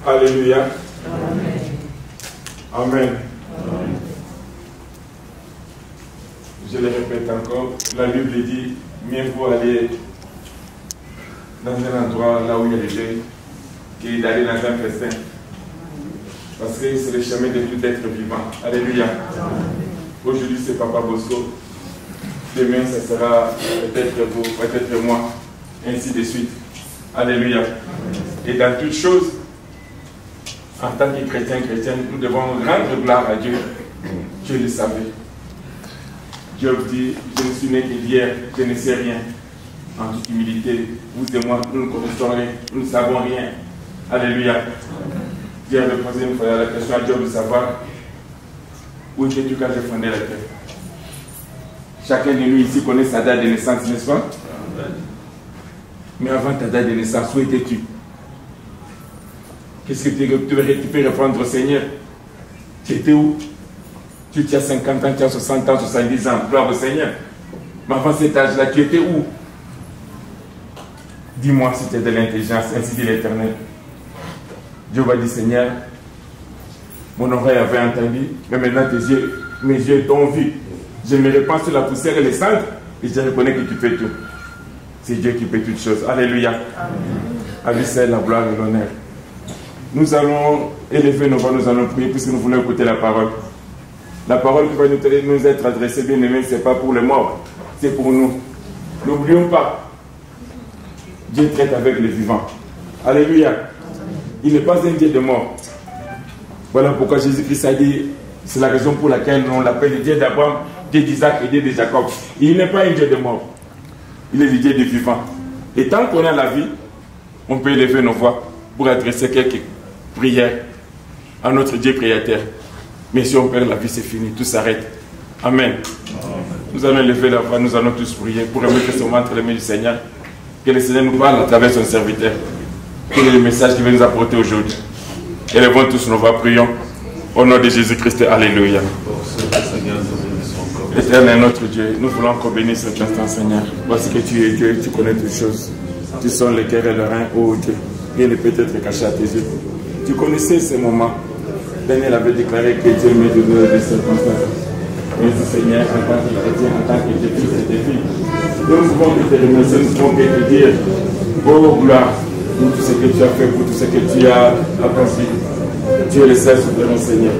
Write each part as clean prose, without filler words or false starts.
Alléluia. Amen. Je le répète encore, la Bible dit, mieux vaut aller dans un endroit là où il y a des deuils que d'aller dans un festin. Parce que c'est le chemin de tout être vivant. Alléluia. Aujourd'hui c'est Papa Bosco. Demain ce sera peut-être vous, peut-être moi. Ainsi de suite. Alléluia. Et dans toutes choses, en tant que chrétien, nous devons rendre gloire à Dieu. Dieu le savait. Job dit, je ne suis né qu'hier, je ne sais rien. En toute humilité, vous et moi, nous ne connaissons rien, nous ne savons rien. Alléluia. Dieu avait posé une fois la question à Job de savoir où étais-tu quand j'ai fondé la terre. Chacun de nous ici connaît sa date de naissance, n'est-ce pas? Mais avant ta date de naissance, où étais-tu? Qu'est-ce que tu peux répondre au Seigneur? Tu étais où? Tu as 50 ans, tu as 60 ans, 70 ans, gloire au Seigneur. Mais avant cet âge-là, tu étais où? Dis-moi si tu es de l'intelligence, ainsi dit l'Éternel. Dieu va dire, Seigneur, mon oreille avait entendu, mais maintenant mes yeux t'ont vu. Je me répands sur la poussière et les cendres, et je reconnais que tu fais tout. C'est Dieu qui fait toutes choses. Alléluia. À lui seul la gloire et l'honneur. Nous allons élever nos voix, nous allons prier puisque nous voulons écouter la parole. La parole qui va nous être adressée, bien aimé, ce n'est pas pour les morts, c'est pour nous. N'oublions pas, Dieu traite avec les vivants. Alléluia. Il n'est pas un Dieu de mort. Voilà pourquoi Jésus-Christ a dit, c'est la raison pour laquelle on l'appelle le Dieu d'Abraham, Dieu d'Isaac et Dieu de Jacob. Il n'est pas un Dieu de mort. Il est le Dieu des vivants. Et tant qu'on a la vie, on peut élever nos voix pour adresser quelques prières à notre Dieu créateur. Mais si on perd la vie, c'est fini, tout s'arrête. Amen. Nous allons élever la voix, nous allons tous prier pour remettre ce moment entre les mains du Seigneur. Que le Seigneur nous parle à travers son serviteur. Quel est le message qu'il veut nous apporter aujourd'hui? Élevons tous nos voix, prions. Au nom de Jésus-Christ, alléluia. Éternel notre Dieu, nous voulons qu'on bénisse cet instant, Seigneur. Parce que tu es Dieu, tu connais toutes choses. Tu sens le cœur et le rein, ô Dieu. Rien ne peut être caché à tes yeux. Tu connaissais ces moments. Daniel avait déclaré que Dieu m'est donné des circonstances. Merci Seigneur, en tant que chrétien, en tant que Dieu, fils et tes filles. Nous ne pouvons que te remercier, nous ne pouvons que te dire, oh gloire, pour tout ce que tu as fait, pour tout ce que tu as accompli. Dieu est le seul souverain, Seigneur.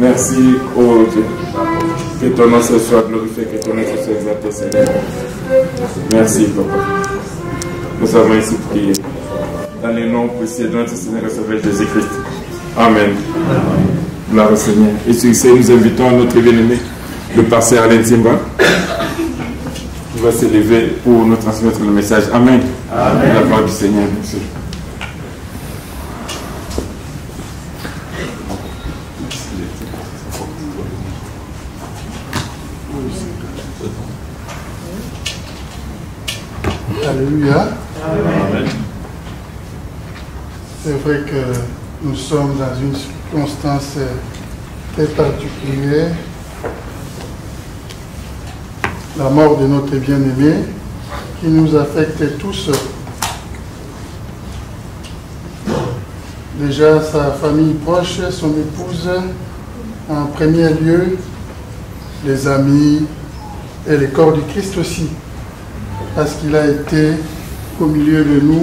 Merci, oh Dieu. Que ton nom soit glorifié, que ton nom soit exalté, Seigneur. Merci, Papa. Nous avons ici prié. Dans le nom précieux de notre Seigneur et Sauveur Jésus-Christ. Amen. Gloire au Seigneur. Et sur ce, nous invitons notre bien-aimé, le pasteur Alain Timba, qui va s'élever pour nous transmettre le message. Amen. Amen. La gloire du Seigneur, monsieur. Alléluia. Amen. C'est vrai que nous sommes dans une circonstance très particulière. La mort de notre bien-aimé qui nous affecte tous. Déjà sa famille proche, son épouse, en premier lieu, les amis et le corps du Christ aussi. Parce qu'il a été au milieu de nous,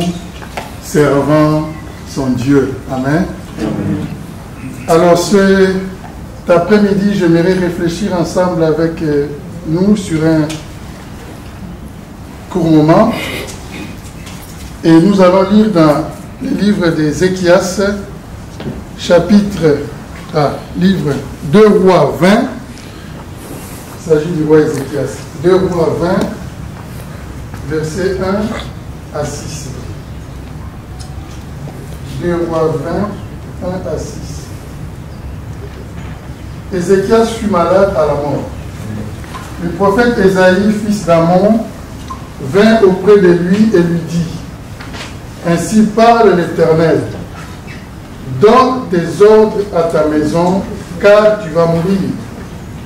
servant son Dieu. Amen. Alors cet après-midi, j'aimerais réfléchir ensemble avec nous sur un court moment. Et nous allons lire dans le livre d'Ézéchias, livre 2 Rois 20. Il s'agit du roi Ézéchias. 2 Rois 20. Versets 1 à 6. 2 Rois 20, 1 à 6. Ézéchias fut malade à la mort. Le prophète Ésaïe, fils d'Amon, vint auprès de lui et lui dit, « Ainsi parle l'Éternel, donne tes ordres à ta maison car tu vas mourir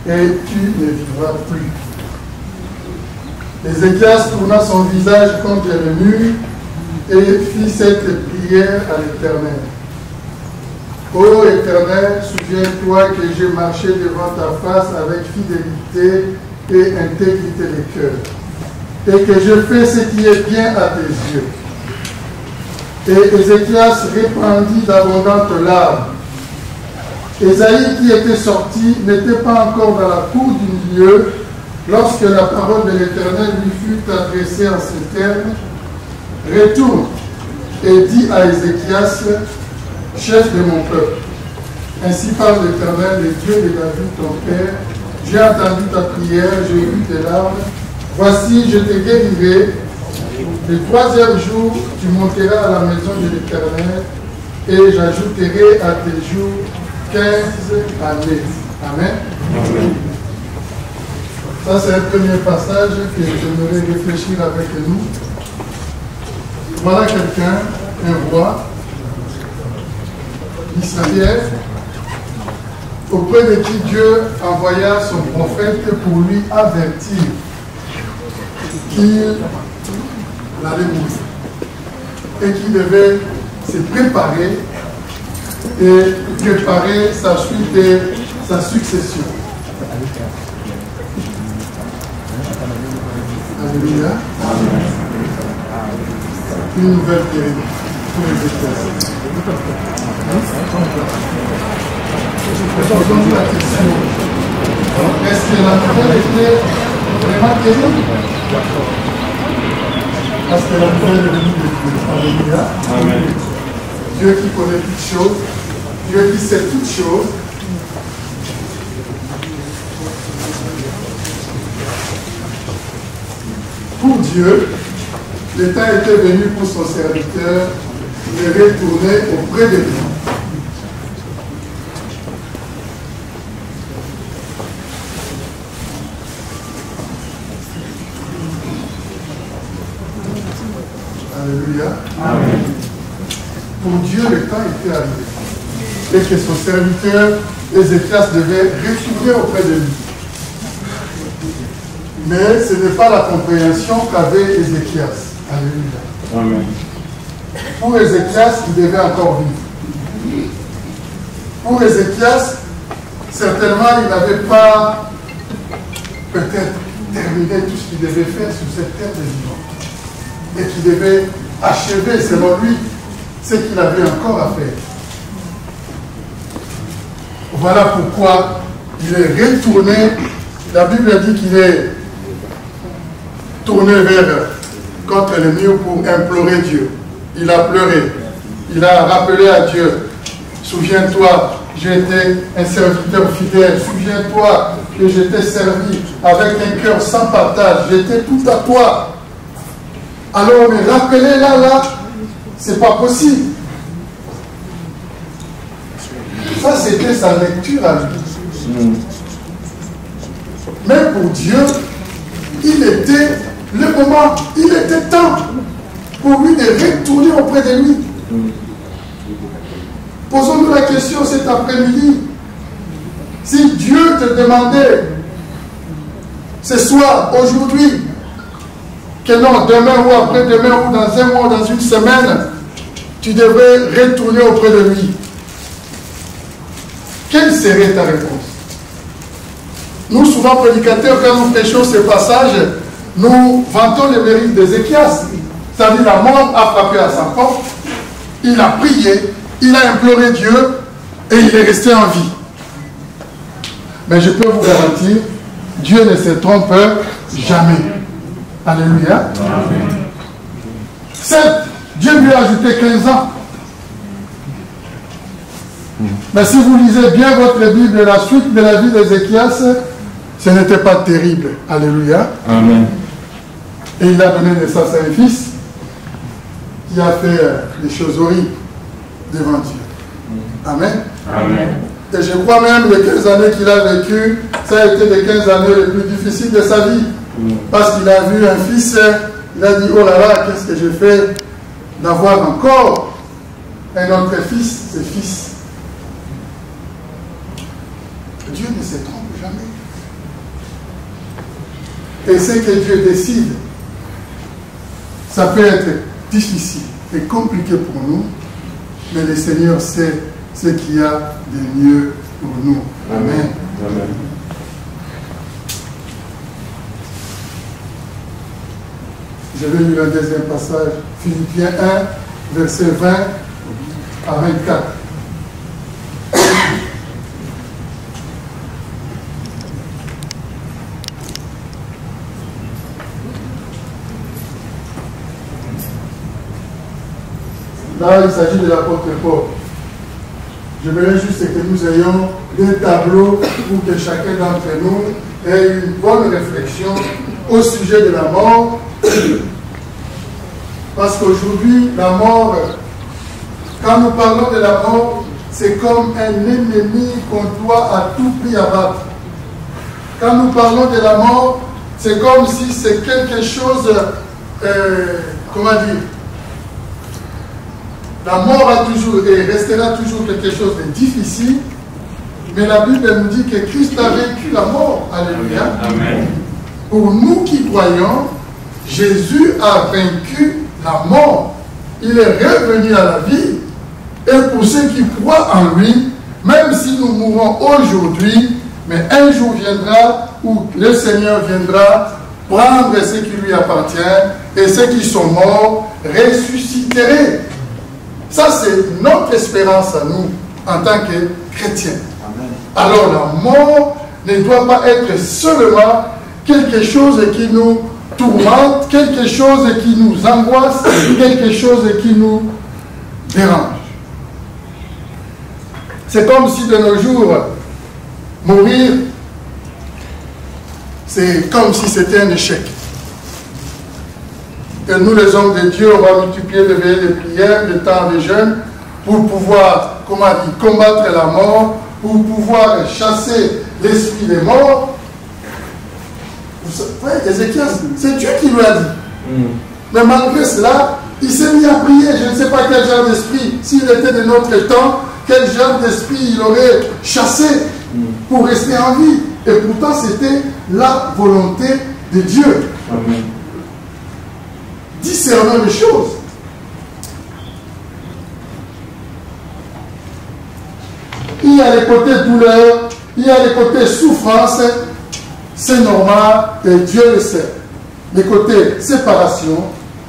et tu ne vivras plus. Ézéchias tourna son visage contre le mur et fit cette prière à l'Éternel. Ô Éternel, souviens-toi que j'ai marché devant ta face avec fidélité et intégrité de cœur, et que je fais ce qui est bien à tes yeux. Et Ézéchias répandit d'abondantes larmes. Ésaïe, qui était sorti, n'était pas encore dans la cour du milieu lorsque la parole de l'Éternel lui fut adressée en ces termes. Retourne et dis à Ézéchias, chef de mon peuple, ainsi parle l'Éternel, le Dieu de David, ton père, j'ai entendu ta prière, j'ai vu tes larmes, voici, je te guérirai. Le troisième jour, tu monteras à la maison de l'Éternel et j'ajouterai à tes jours 15 années. Amen. Amen. Ça, c'est un premier passage que j'aimerais réfléchir avec nous. Voilà quelqu'un, un roi d'Israël, auprès de qui Dieu envoya son prophète pour lui avertir qu'il allait mourir et qu'il devait se préparer et préparer sa suite et sa succession. Alléluia. Une nouvelle terrible pour les États-Unis. Je pose donc la question. Est-ce que la nouvelle était vraiment terrible? Parce que la nouvelle est venue de Dieu. Alléluia. Amen. Dieu qui connaît toutes choses, Dieu qui sait toutes choses. Pour Dieu, le temps était venu pour son serviteur de retourner auprès de lui. Alléluia. Amen. Pour Dieu, le temps était arrivé. Et que son serviteur, Ézéchias, devait retourner auprès de lui. Mais ce n'est pas la compréhension qu'avait Ézéchias. Alléluia. Amen. Pour Ézéchias, il devait encore vivre. Pour Ézéchias, certainement, il n'avait pas peut-être terminé tout ce qu'il devait faire sur cette terre de vivant. Et qu'il devait achever, selon lui, ce qu'il avait encore à faire. Voilà pourquoi il est retourné. La Bible dit qu'il est tourné contre le mur pour implorer Dieu. Il a pleuré. Il a rappelé à Dieu. Souviens-toi, j'étais un serviteur fidèle. Souviens-toi que je t'ai servi avec un cœur sans partage. J'étais tout à toi. Alors, me rappeler là, c'est pas possible. Ça, c'était sa lecture à lui. Mais pour Dieu, il était le moment, il était temps pour lui de retourner auprès de lui. Posons-nous la question cet après-midi. Si Dieu te demandait ce soir, aujourd'hui, que non, demain ou après-demain ou dans un mois ou dans une semaine, tu devrais retourner auprès de lui, quelle serait ta réponse? Nous, souvent prédicateurs, quand nous prêchons ce passage, nous vantons les mérites d'Ézéchias. C'est-à-dire la mort a frappé à sa porte, il a prié, il a imploré Dieu et il est resté en vie. Mais je peux vous garantir, Dieu ne se trompe jamais. Alléluia. Certes, Dieu lui a ajouté 15 ans. Mais si vous lisez bien votre Bible, la suite de la vie d'Ézéchias, ce n'était pas terrible. Alléluia. Amen. Et il a donné naissance à un fils qui a fait des choses horribles devant Dieu. Amen. Amen. Et je crois même les 15 années qu'il a vécues, ça a été les 15 années les plus difficiles de sa vie. Parce qu'il a vu un fils, il a dit, oh là là, qu'est-ce que j'ai fait d'avoir encore un autre fils, ses fils. Dieu ne se trompe jamais. Et ce que Dieu décide, ça peut être difficile et compliqué pour nous, mais le Seigneur sait ce qu'il y a de mieux pour nous. Amen. Amen. Je vais lire un deuxième passage, Philippiens 1, verset 20 à 24. Là, il s'agit de l'apôtre Paul. Je voudrais juste que nous ayons des tableaux pour que chacun d'entre nous ait une bonne réflexion au sujet de la mort. Parce qu'aujourd'hui, la mort, quand nous parlons de la mort, c'est comme un ennemi qu'on doit à tout prix abattre. Quand nous parlons de la mort, c'est comme si c'est quelque chose, comment dire, la mort a toujours et restera toujours quelque chose de difficile, mais la Bible nous dit que Christ a vaincu la mort. Alléluia. Amen. Pour nous qui croyons, Jésus a vaincu la mort. Il est revenu à la vie. Et pour ceux qui croient en lui, même si nous mourons aujourd'hui, mais un jour viendra où le Seigneur viendra prendre ce qui lui appartient et ceux qui sont morts ressusciteront. Ça, c'est notre espérance à nous en tant que chrétiens. Amen. Alors, la mort ne doit pas être seulement quelque chose qui nous tourmente, quelque chose qui nous angoisse, quelque chose qui nous dérange. C'est comme si de nos jours, mourir, c'est comme si c'était un échec. Et nous, les hommes de Dieu, on va multiplier les veillées de prière, le temps de jeûne, pour pouvoir, comment dire, combattre la mort, pour pouvoir chasser l'esprit des morts. Vous savez, Ézéchiel, c'est Dieu qui lui a dit. Mais malgré cela, il s'est mis à prier. Je ne sais pas quel genre d'esprit, s'il était de notre temps, quel genre d'esprit il aurait chassé pour rester en vie. Et pourtant, c'était la volonté de Dieu. Amen. Discernons les choses. Il y a les côtés douleur, il y a les côtés souffrance, c'est normal et Dieu le sait. Les côtés séparation,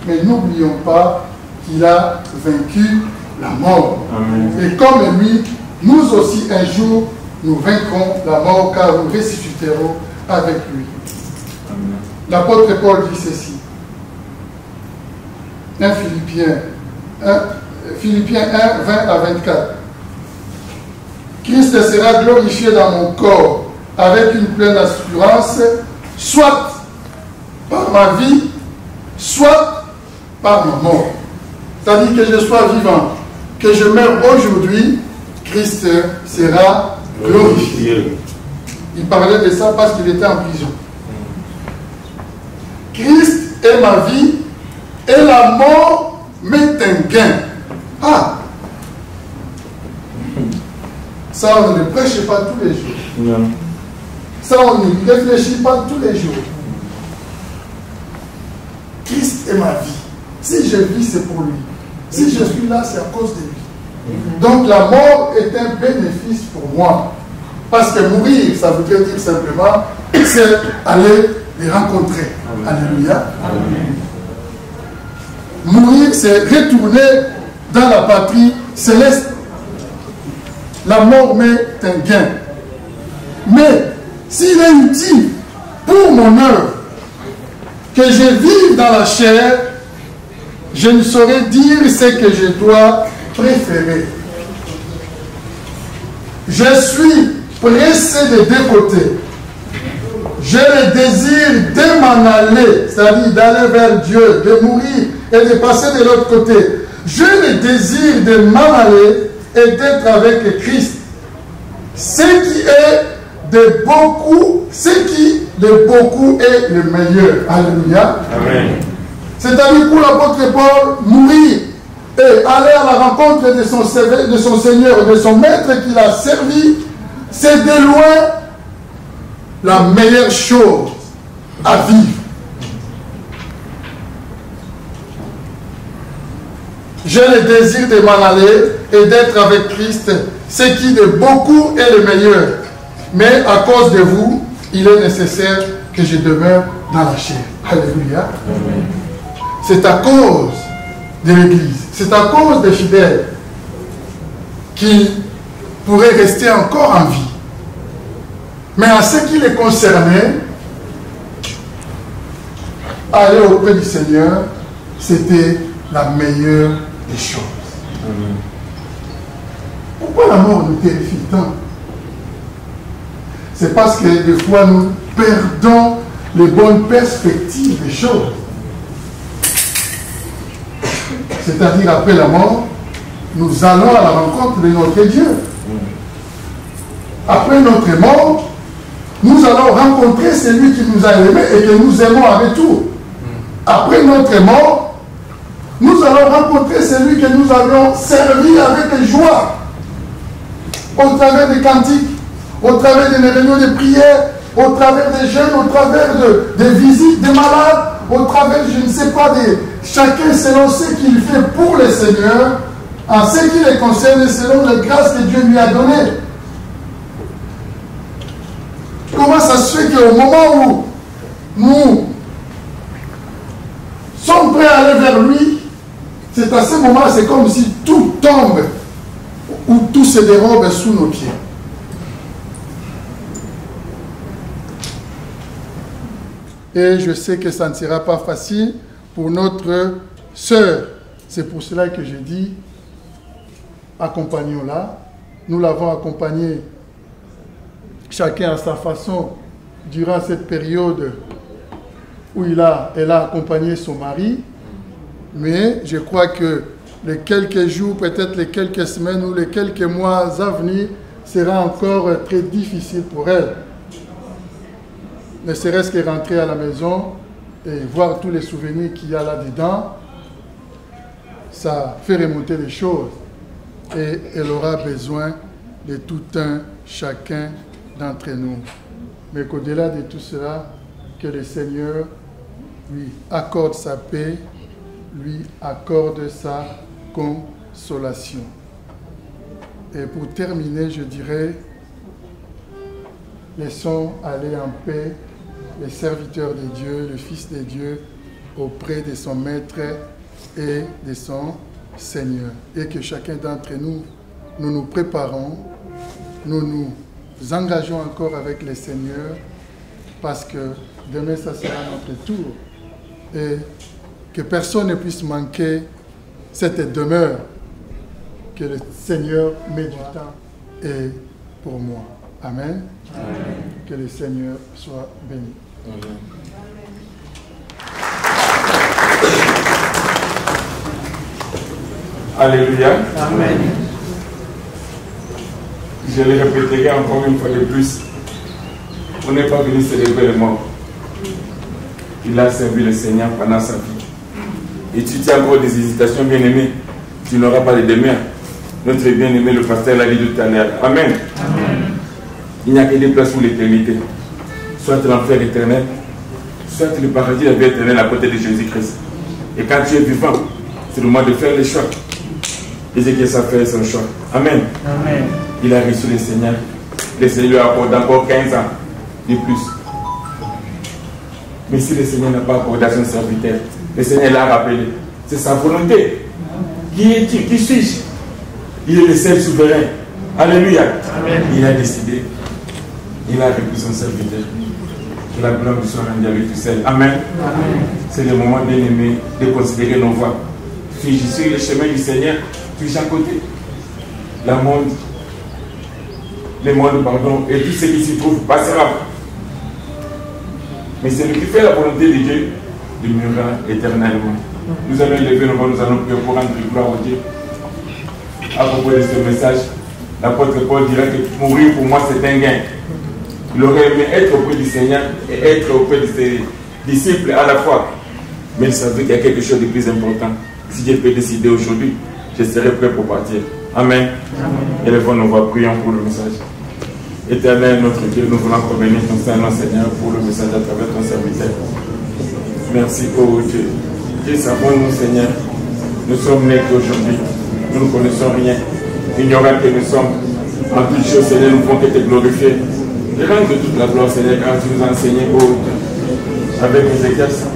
mais n'oublions pas qu'il a vaincu la mort. Amen. Et comme lui, nous aussi un jour, nous vaincrons la mort car nous ressusciterons avec lui. L'apôtre Paul dit ceci. 1 Philippiens 1, 20 à 24. Christ sera glorifié dans mon corps avec une pleine assurance, soit par ma vie, soit par ma mort. C'est-à-dire que je sois vivant, que je meure aujourd'hui, Christ sera glorifié. Il parlait de ça parce qu'il était en prison. Christ est ma vie et la mort m'est un gain. Ah! Ça, on ne le prêche pas tous les jours. Non. Ça, on ne réfléchit pas tous les jours. Christ est ma vie. Si je vis, c'est pour lui. Si je suis là, c'est à cause de lui. Donc la mort est un bénéfice pour moi. Parce que mourir, ça voudrait dire simplement, c'est aller les rencontrer. Alléluia. Amen. Mourir, c'est retourner dans la patrie céleste. La mort m'est un gain. Mais s'il est utile pour mon œuvre que je vive dans la chair, je ne saurais dire ce que je dois préférer. Je suis pressé des deux côtés. J'ai le désir de m'en aller, c'est-à-dire d'aller vers Dieu, de mourir et de passer de l'autre côté. J'ai le désir de m'en aller et d'être avec Christ. Ce qui de beaucoup est le meilleur. Alléluia. Amen. C'est-à-dire pour l'apôtre Paul, mourir et aller à la rencontre de son Seigneur, de son maître qu'il a servi, c'est de loin la meilleure chose à vivre. J'ai le désir de m'en aller et d'être avec Christ, ce qui de beaucoup est le meilleur. Mais à cause de vous, il est nécessaire que je demeure dans la chair. Alléluia. C'est à cause de l'Église, c'est à cause des fidèles qui pourraient rester encore en vie. Mais en ce qui les concernait, aller auprès du Seigneur, c'était la meilleure des choses. Amen. Pourquoi la mort nous terrifie tant? C'est parce que des fois nous perdons les bonnes perspectives des choses. C'est-à-dire après la mort, nous allons à la rencontre de notre Dieu. Après notre mort, nous allons rencontrer celui qui nous a aimés et que nous aimons en retour. Après notre mort, nous allons rencontrer celui que nous avions servi avec joie, au travers des cantiques, au travers des réunions de prière, au travers des jeûnes, au travers des visites des malades, au travers, je ne sais pas, chacun selon ce qu'il fait pour le Seigneur, en ce qui les concerne, selon les grâces que Dieu lui a données. Comment ça se fait qu'au moment où nous sommes prêts à aller vers lui, c'est à ce moment, c'est comme si tout tombe ou tout se dérobe sous nos pieds. Et je sais que ça ne sera pas facile pour notre sœur. C'est pour cela que je dis, accompagnons-la. Nous l'avons accompagnée chacun à sa façon durant cette période où elle a accompagné son mari. Mais je crois que les quelques jours, peut-être les quelques semaines ou les quelques mois à venir sera encore très difficile pour elle. Ne serait-ce que rentrer à la maison et voir tous les souvenirs qu'il y a là-dedans, ça fait remonter les choses. Et elle aura besoin de tout un chacun d'entre nous. Mais qu'au-delà de tout cela, que le Seigneur lui accorde sa paix, lui accorde sa consolation. Et pour terminer, je dirais, laissons aller en paix les serviteurs de Dieu, le Fils de Dieu, auprès de son Maître et de son Seigneur. Et que chacun d'entre nous, nous nous préparons, nous nous engageons encore avec le Seigneur, parce que demain, ça sera notre tour. Et que personne ne puisse manquer cette demeure que le Seigneur met du temps et pour moi. Amen. Amen. Que le Seigneur soit béni. Amen. Alléluia. Amen. Je le répéterai encore une fois de plus. On n'est pas venu célébrer le mort. Il a servi le Seigneur pendant sa vie. Et tu tiens encore des hésitations, bien-aimé. Tu n'auras pas de demain. Notre bien-aimé, le pasteur, l'a dit tout à l'heure. Amen. Amen. Il n'y a que des places pour l'éternité. Soit l'enfer éternel, soit le paradis, la vie éternelle à côté de Jésus-Christ. Et quand tu es vivant, c'est le moment de faire le choix. Et c'est que ça fait son choix. Amen. Amen. Il a reçu le Seigneur. Le Seigneur lui accorde encore 15 ans de plus. Mais si le Seigneur n'a pas accordé à son serviteur, le Seigneur l'a rappelé. C'est sa volonté. Qui suis-je? Il est le seul souverain. Alléluia. Amen. Il a décidé. Il a repris son serviteur. Que la gloire lui soit rendue à lui tout seul. Amen. Amen. C'est le moment, bien aimé, de considérer nos voies. Si je suis le chemin du Seigneur, suis à côté. Le monde, pardon, et tout ce qui s'y trouve passera. Mais celui qui fait la volonté de Dieu demeurera éternellement. Nous allons lever nos mains, nous allons prier pour rendre gloire au Dieu. À propos de ce message, l'apôtre Paul dirait que mourir pour moi c'est un gain. Il aurait aimé être auprès du Seigneur et être auprès de ses disciples à la fois. Mais il savait qu'il y a quelque chose de plus important. Si Dieu peut décider aujourd'hui, je serai prêt pour partir. Amen. Élevons nos voix, prions pour le message. Éternel, notre Dieu, nous voulons revenir ton Saint-Nom, Seigneur, pour le message à travers ton serviteur. Merci, oh Dieu. Dieu, savons-nous, Seigneur, nous sommes nés aujourd'hui. Nous ne connaissons rien. Ignorants que nous sommes. En toutes choses, Seigneur, nous ne pouvons que te glorifier. Et rendre toute la gloire, Seigneur, car tu nous as enseigné, oh Dieu, avec Ézéchias.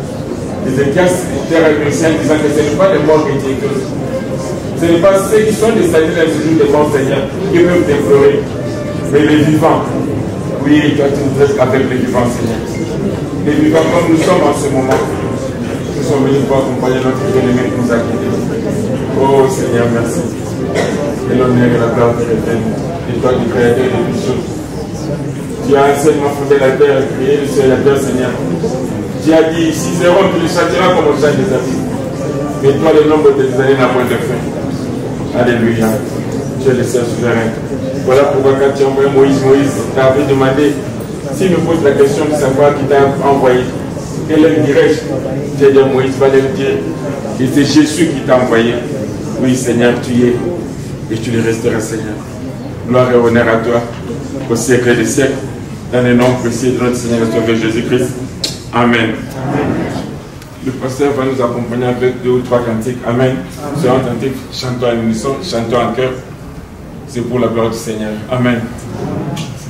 Ézéchias était réussi en disant que ce n'est pas les morts qui t'écoutent. Ce n'est pas ceux qui sont descendus dans ce jour des morts, Seigneur, qui peuvent déplorer. Mais les vivants, oui, toi tu nous laisses avec les vivants, Seigneur. Les vivants comme nous sommes en ce moment, nous sommes venus pour accompagner notre bien-aimé qui nous a quittés. Oh Seigneur, merci. Et l'honneur et la gloire te reviennent. Et toi, du Créateur de toutes choses. Tu as seulement fondé la terre, créé le ciel et la terre, Seigneur. Tu as dit, si zéro, tu le châtiras comme au sein des amis. Mais toi, le nombre de tes années n'a point de fin. Alléluia. Tu es le seul souverain. Voilà pourquoi quand tu as envoyé Moïse, t'avais demandé, s'il me pose la question de savoir qui t'a envoyé, quel est le dirais-je? Tu as dit Moïse, va le dire. Et c'est Jésus qui t'a envoyé. Oui, Seigneur, tu y es. Et tu le resteras, Seigneur. Gloire et honneur à toi, au siècle des siècles, dans le nom précieux de notre Seigneur et Sauveur Jésus-Christ. Amen. Le pasteur va nous accompagner avec 2 ou 3 cantiques. Amen. C'est un cantique, chantons à l'unisson, chantons en cœur. C'est pour la gloire du Seigneur. Amen. Amen.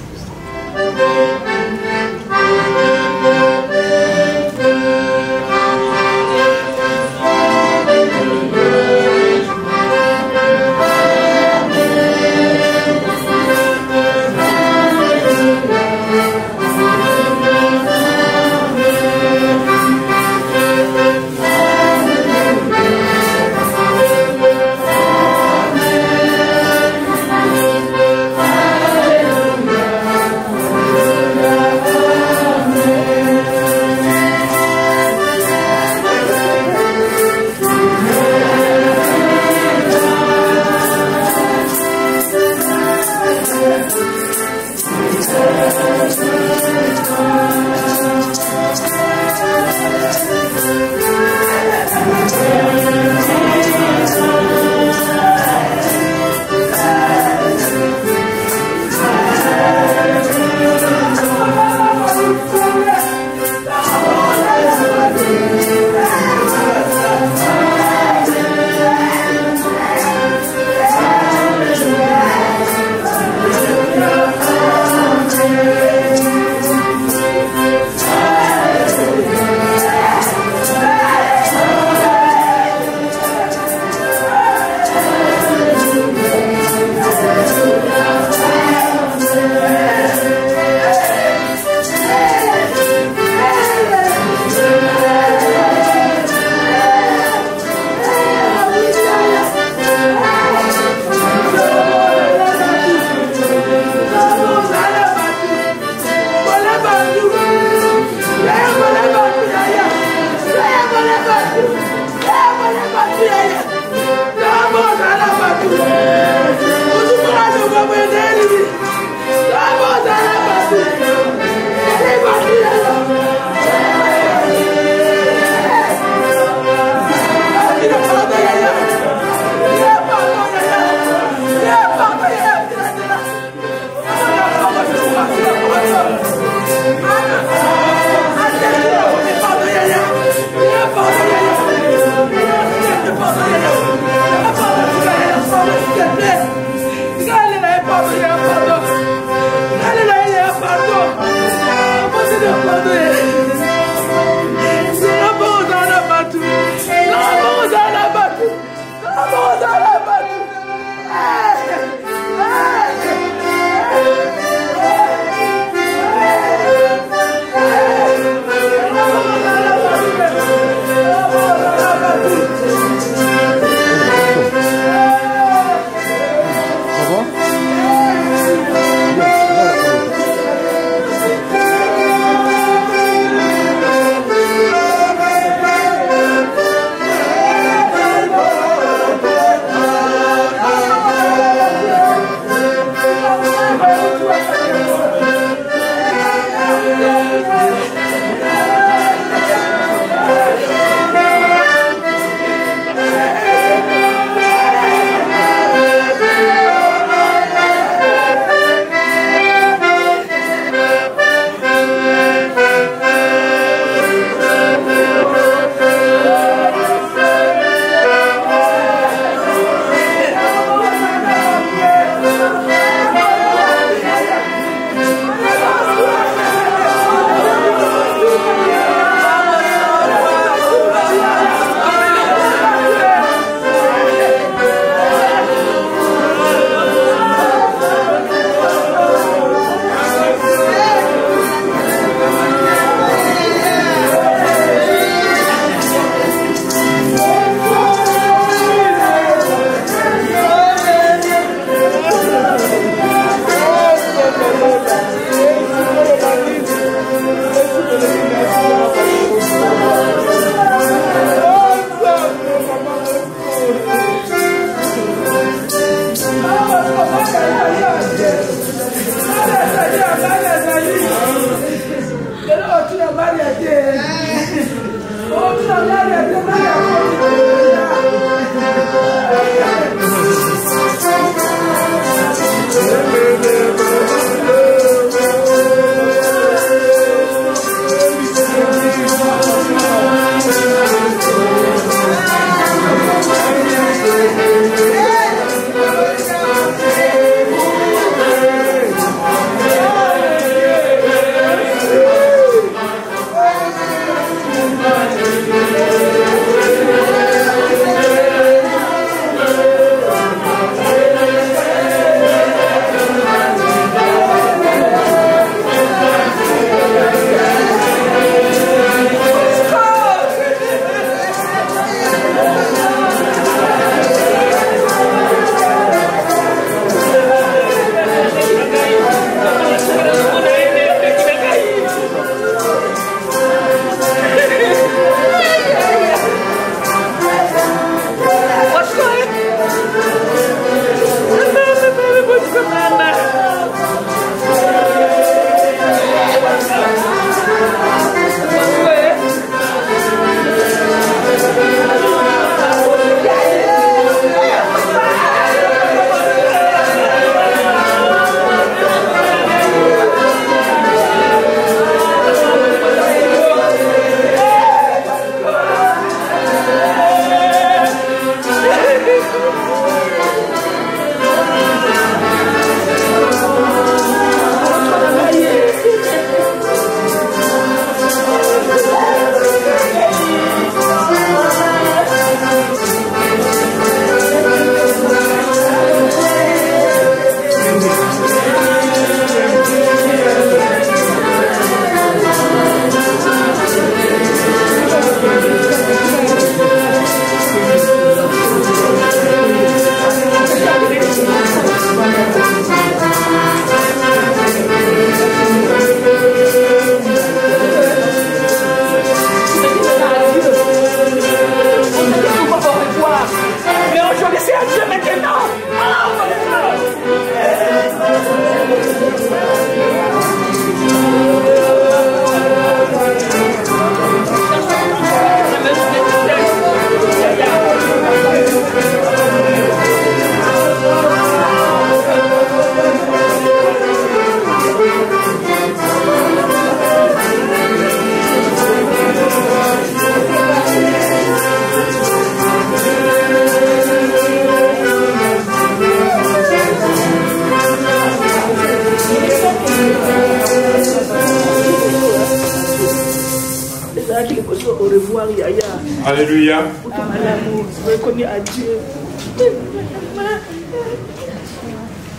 gloire, Yaya. Alléluia. Pour ton amour, je reconnais à Dieu.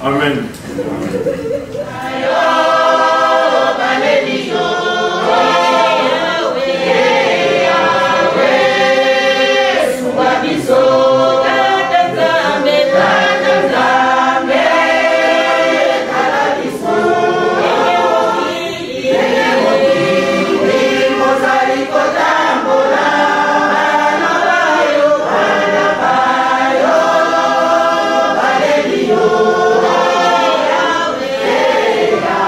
Amen. Yeah.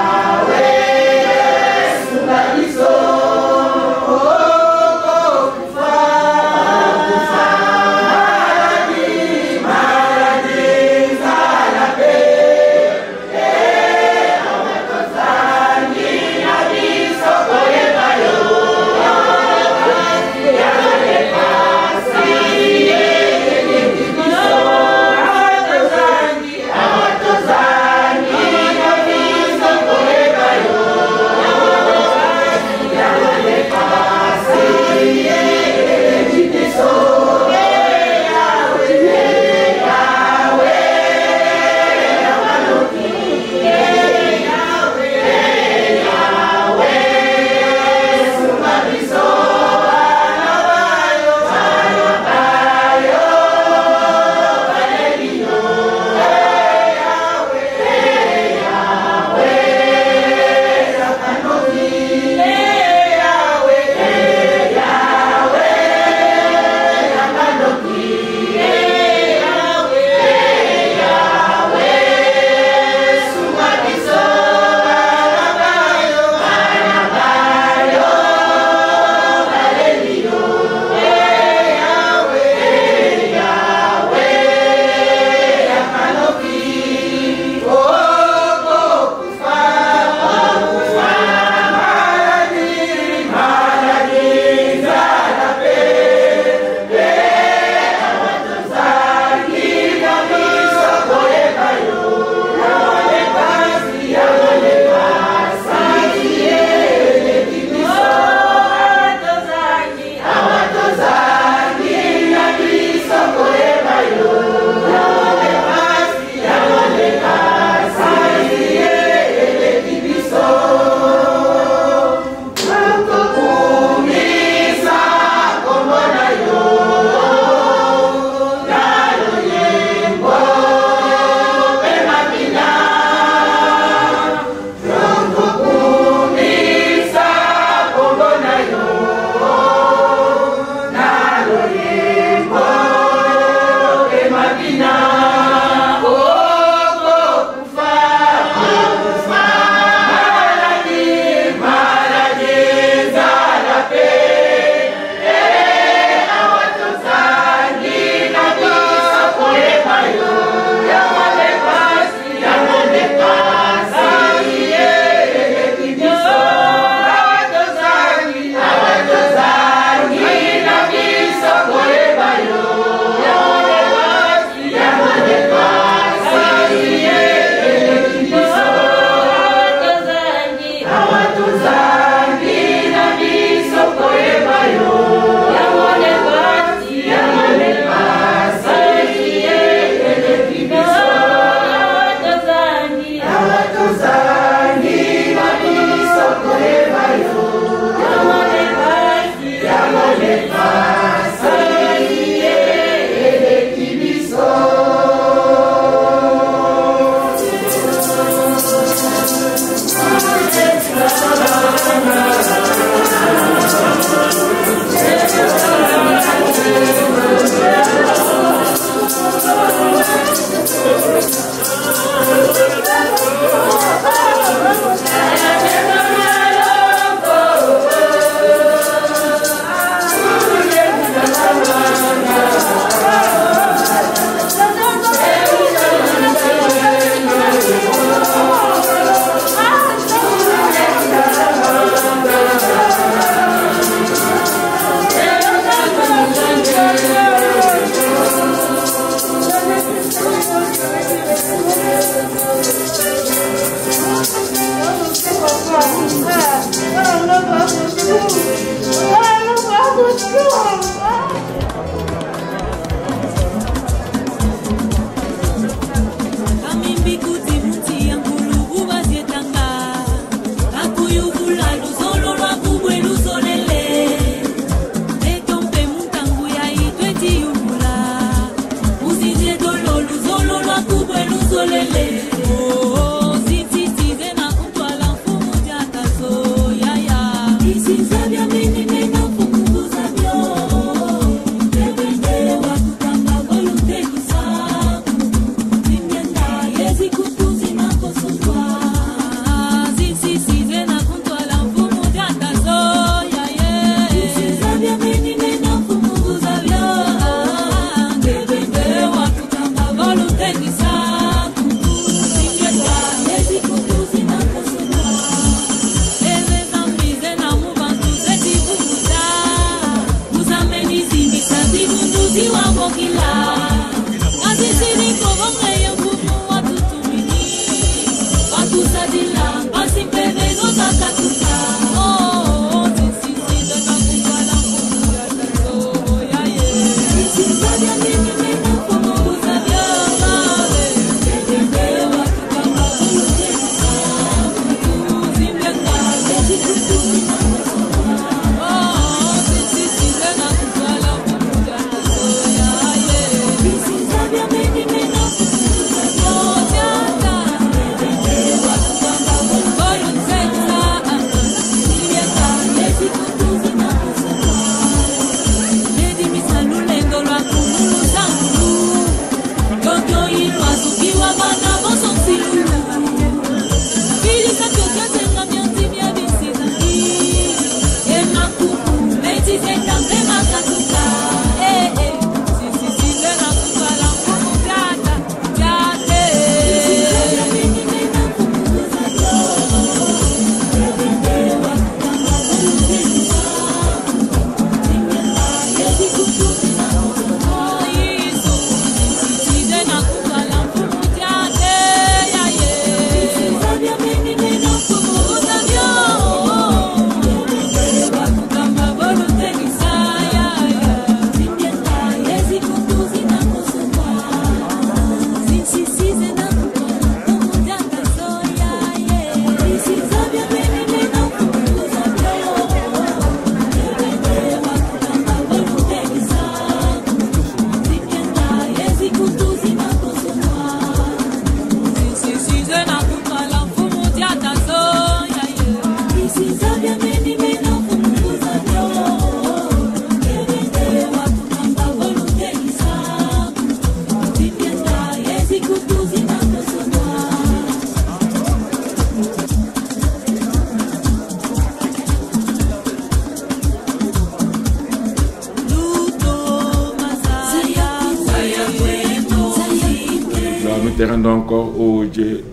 Te rendons encore au Dieu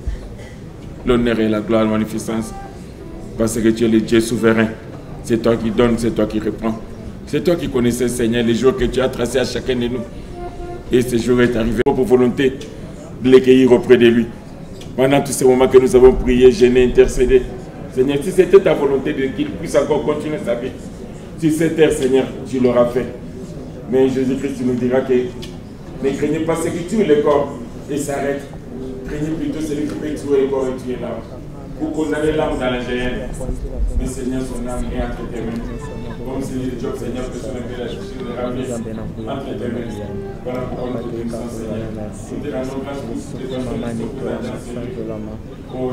l'honneur et la gloire, la magnificence, parce que tu es le Dieu souverain. C'est toi qui donnes, c'est toi qui reprends. C'est toi qui connaissais, Seigneur, les jours que tu as tracés à chacun de nous. Et ce jour est arrivé pour volonté de l'accueillir auprès de lui. Pendant tous ces moments que nous avons prié, gêné, intercédé, Seigneur, si c'était ta volonté de qu'il puisse encore continuer sa vie, sur cette terre, Seigneur, tu l'auras fait. Mais Jésus-Christ nous dira que ne craignez pas ce qui tue le corps et s'arrête. Craignez plutôt celui qui peut tuer le corps et tuer l'âme. Vous condamnez l'âme dans la géhenne. Mais Seigneur, son âme est entre tes mains. Comme c'est le Job, Seigneur, que son épée la justice de ramener entre tes mains. Voilà pourquoi nous te bénissons, Seigneur. Nous te rendons grâce pour toutes les personnes qui sont là dans ce lieu. Pour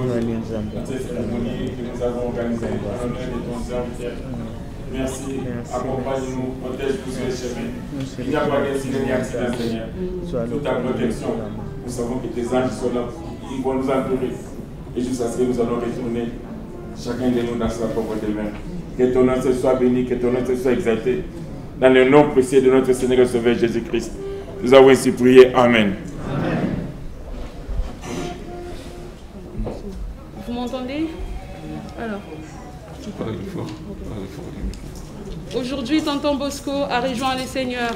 cette cérémonie que nous avons organisée en l'honneur de ton serviteur. Merci, accompagne-nous, protège-nous sur les chemins. Il n'y a pas d'incident ni accident, Seigneur. Toute ta protection, nous savons que tes anges sont là, ils vont nous entourer. Et jusqu'à ce que nous allons retourner, chacun de nous dans sa propre demeure. Que ton nom soit béni, que ton nom soit exalté. Dans le nom précieux de notre Seigneur et Sauveur Jésus-Christ. Nous avons ainsi prié. Amen. Vous m'entendez? Alors. Aujourd'hui, tonton Bosco a rejoint le Seigneur.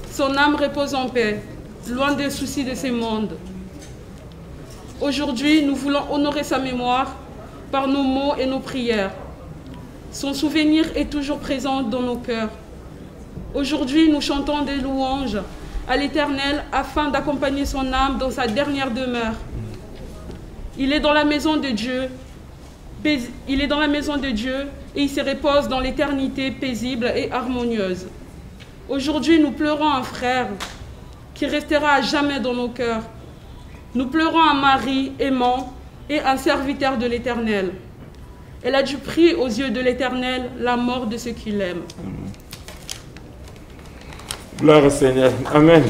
Son âme repose en paix, loin des soucis de ce monde. Aujourd'hui, nous voulons honorer sa mémoire par nos mots et nos prières. Son souvenir est toujours présent dans nos cœurs. Aujourd'hui, nous chantons des louanges à l'Éternel afin d'accompagner son âme dans sa dernière demeure. Il est dans la maison de Dieu. Il est dans la maison de Dieu et il se repose dans l'éternité paisible et harmonieuse. Aujourd'hui, nous pleurons un frère qui restera à jamais dans nos cœurs. Nous pleurons un mari aimant et un serviteur de l'Éternel. Elle a dû prier aux yeux de l'Éternel la mort de ceux qui l'aiment. Gloire au Seigneur. Amen.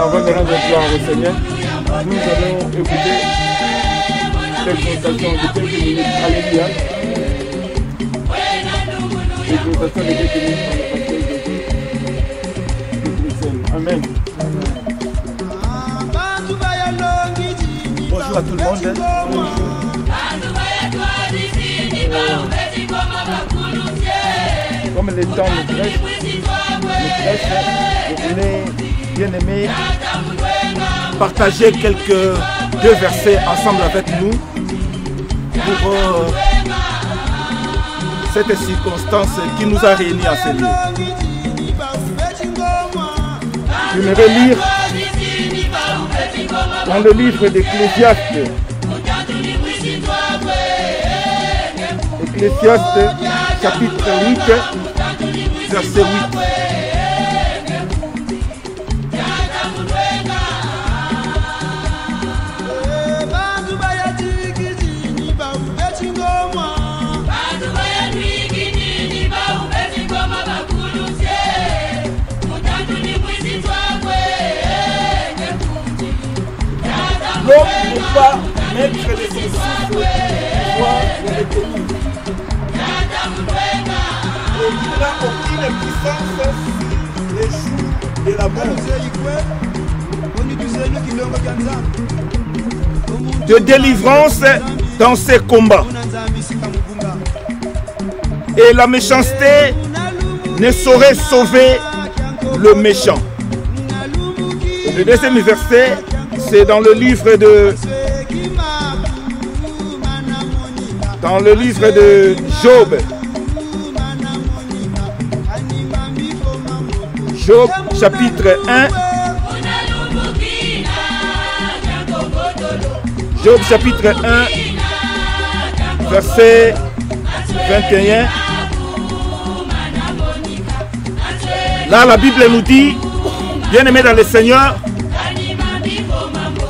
Avant de rendre gloire au Seigneur, nous allons écouter l'exhortation de quelques minutes. Alléluia. L'exhortation de quelques minutes par le pasteur de Amen. Bonjour à tout le monde. Comme le temps nous presse, je voulais bien aimé partager deux versets ensemble avec nous pour cette circonstance qui nous a réunis à ce lieu. Je vais lire dans le livre d'Ecclésiaste. Ecclésiaste chapitre 8, verset 8. maître de son souffle, pouvoir le retenir. Et il n'a aucune puissance sur les jours de la mort. De délivrance dans ses combats. Et la méchanceté ne saurait sauver le méchant. Le deuxième verset, c'est dans le livre de Job. Job chapitre 1. Job chapitre 1, verset 21. Là, la Bible nous dit, bien-aimé dans le Seigneur,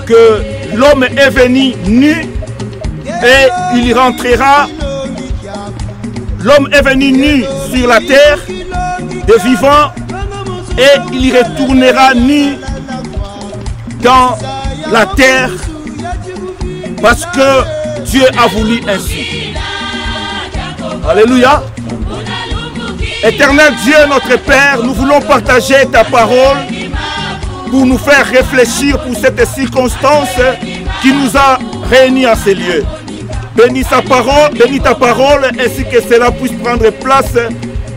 que l'homme est venu nu et il rentrera. L'homme est venu nu sur la terre des vivants et il retournera nu dans la terre parce que Dieu a voulu ainsi. Alléluia. Éternel Dieu, notre Père, nous voulons partager ta parole pour nous faire réfléchir pour cette circonstance qui nous a réunis en ces lieux. Bénis ta parole ainsi que cela puisse prendre place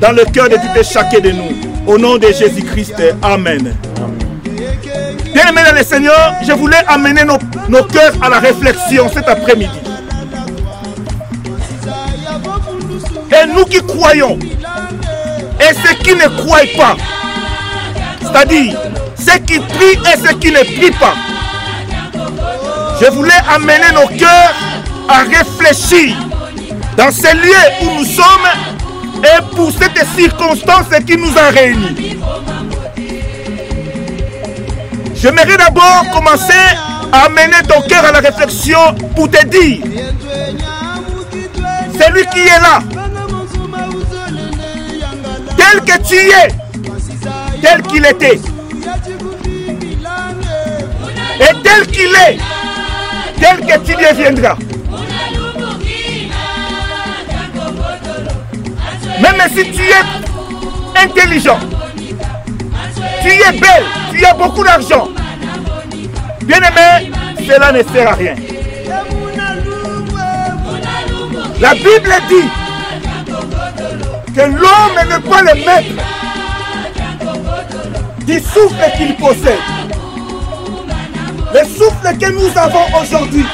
dans le cœur de tout et chacun de nous. Au nom de Jésus-Christ, Amen. Bien-aimés dans le Seigneur, je voulais amener nos cœurs à la réflexion cet après-midi. Et nous qui croyons, et ceux qui ne croient pas, c'est-à-dire ceux qui prient et ceux qui ne prient pas, je voulais amener nos cœurs à réfléchir dans ces lieux où nous sommes et pour cette circonstance qui nous a réunis. J'aimerais d'abord commencer à amener ton cœur à la réflexion pour te dire, celui qui est là, tel que tu es, tel qu'il était, et tel qu'il est, tel que tu deviendras. Même si tu es intelligent, tu es belle, tu as beaucoup d'argent, bien aimé, cela ne sert à rien. La Bible dit que l'homme n'est pas le maître du souffle qu'il possède. Le souffle que nous avons aujourd'hui,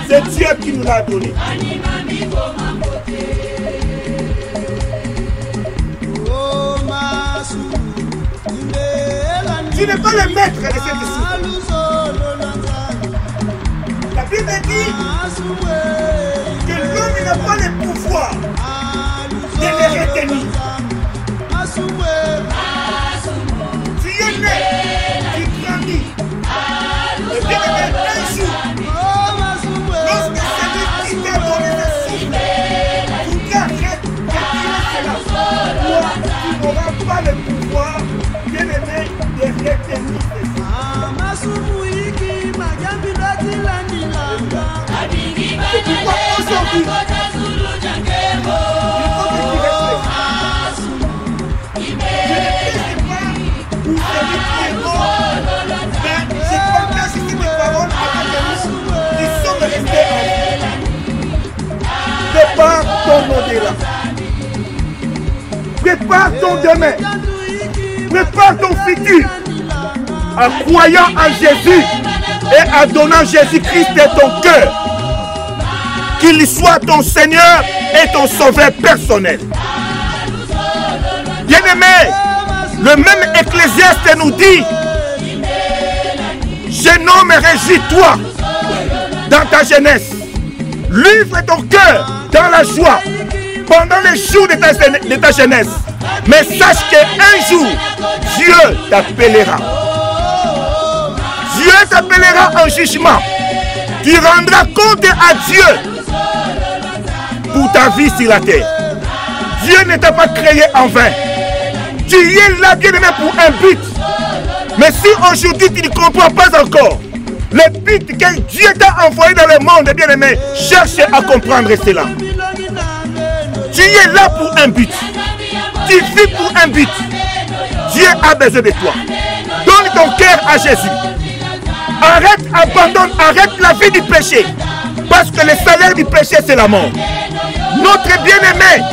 c'est Dieu qui nous l'a donné. Tu n'es pas le maître de cette souffle. La Bible dit que l'homme n'a pas le pouvoir de les retenir. Tu es né, tu grandis. Et bien un jour, lorsque celui qui t'a donné le souffle, tu t'arrêtes de tirer cela. Toi, tu n'auras pas le pouvoir, bien aimé, de retenir ce souffle. C'est pourquoi aujourd'hui, prépare ton au-delà. Prépare ton demain. Prépare ton futur. En croyant en Jésus et en donnant Jésus-Christ de ton cœur. Qu'il soit ton Seigneur et ton Sauveur personnel. Bien-aimé, le même Ecclésiaste nous dit, jeune homme, régis-toi dans ta jeunesse. Livre ton cœur dans la joie pendant les jours de ta jeunesse. Mais sache qu'un jour, Dieu t'appellera. Dieu t'appellera en jugement. Tu rendras compte à Dieu pour ta vie sur la terre. Dieu ne t'a pas créé en vain. Tu es là, bien aimé, pour un but. Mais si aujourd'hui tu ne comprends pas encore Le but que Dieu t'a envoyé dans le monde, bien-aimé, cherche à comprendre cela. Tu es là pour un but. Tu vis pour un but. Dieu a besoin de toi. Donne ton cœur à Jésus. Arrête, abandonne, arrête la vie du péché. Parce que le salaire du péché, c'est la mort. Notre bien-aimé,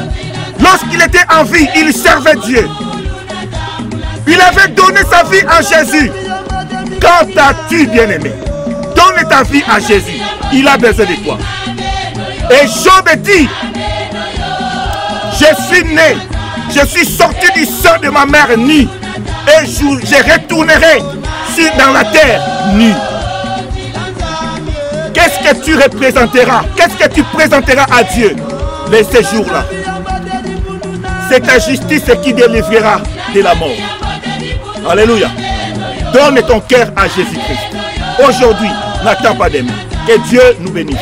lorsqu'il était en vie, il servait Dieu. Il avait donné sa vie à Jésus. Quand as-tu, bien-aimé? Donne ta vie à Jésus. Il a besoin de toi. Et Job dit, je suis né, je suis sorti du sein de ma mère nue. Et je retournerai dans la terre nue. Qu'est-ce que tu représenteras? Qu'est-ce que tu présenteras à Dieu les séjours-là? C'est ta justice qui délivrera de la mort. Alléluia. Donne ton cœur à Jésus-Christ. Aujourd'hui, n'attends pas demain. Que Dieu nous bénisse.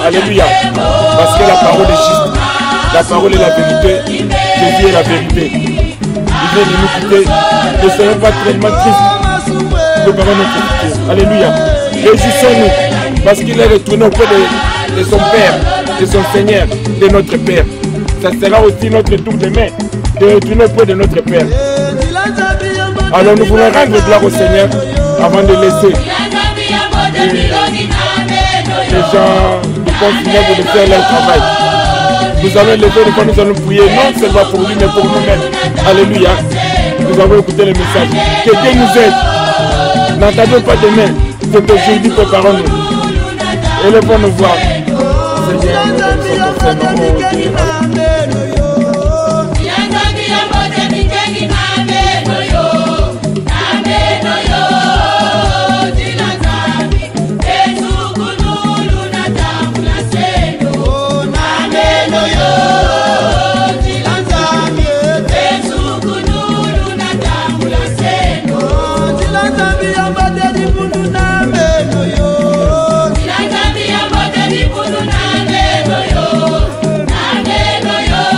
Alléluia. Alléluia. Parce que la parole est juste. La parole est la vérité. Jésus est la vérité. Il vient de nous quitter. Ne soyons pas tellement tristes. Préparons notre futur. Alléluia. Réjouissons-nous. Parce qu'il est retourné auprès de son Père, de son Seigneur, de notre Père. Ça sera aussi notre tour demain de retourner auprès de notre Père. Alors nous voulons rendre gloire au Seigneur avant de laisser les gens du continent de faire leur travail. Nous allons lever le nous allons prier, non seulement pour lui, mais pour nous-mêmes. Alléluia. Nous avons écouté le message. Que Dieu nous aide. N'attendons pas demain. C'est aujourd'hui, préparons-nous. Élevons nos voix. Seigneur, nous sommes au nom de Dieu. Yo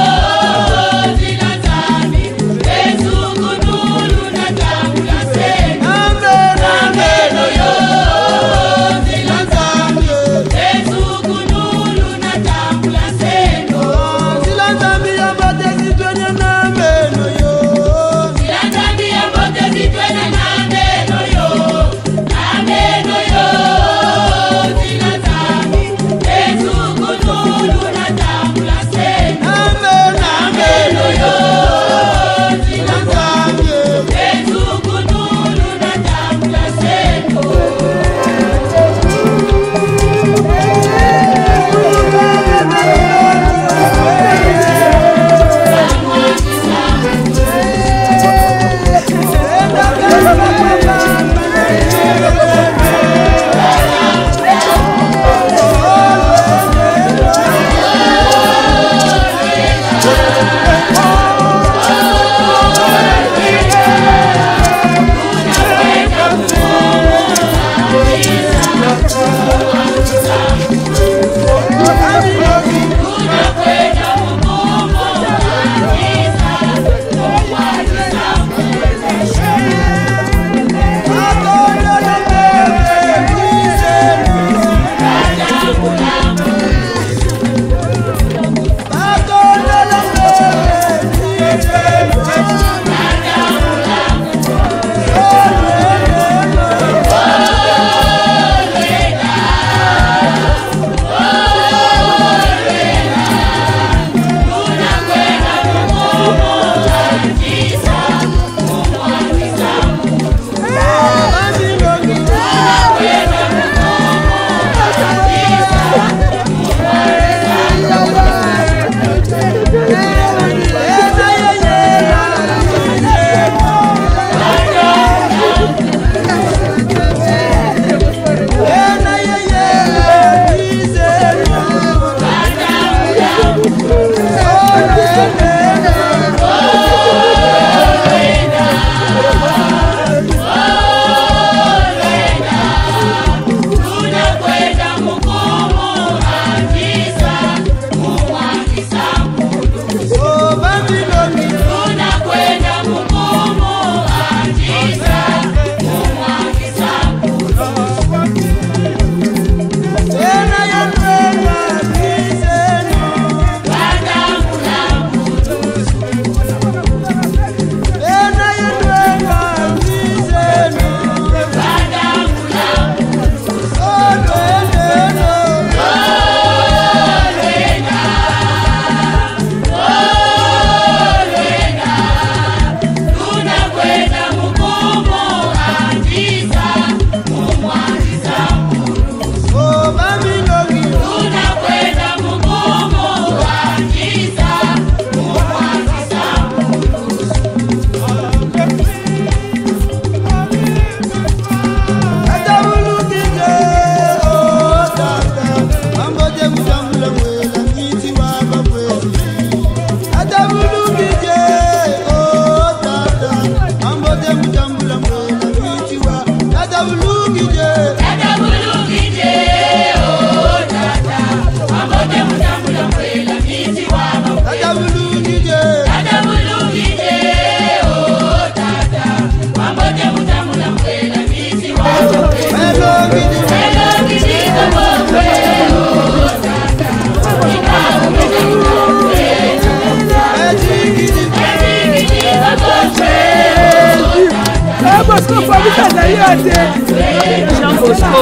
Jean Bosco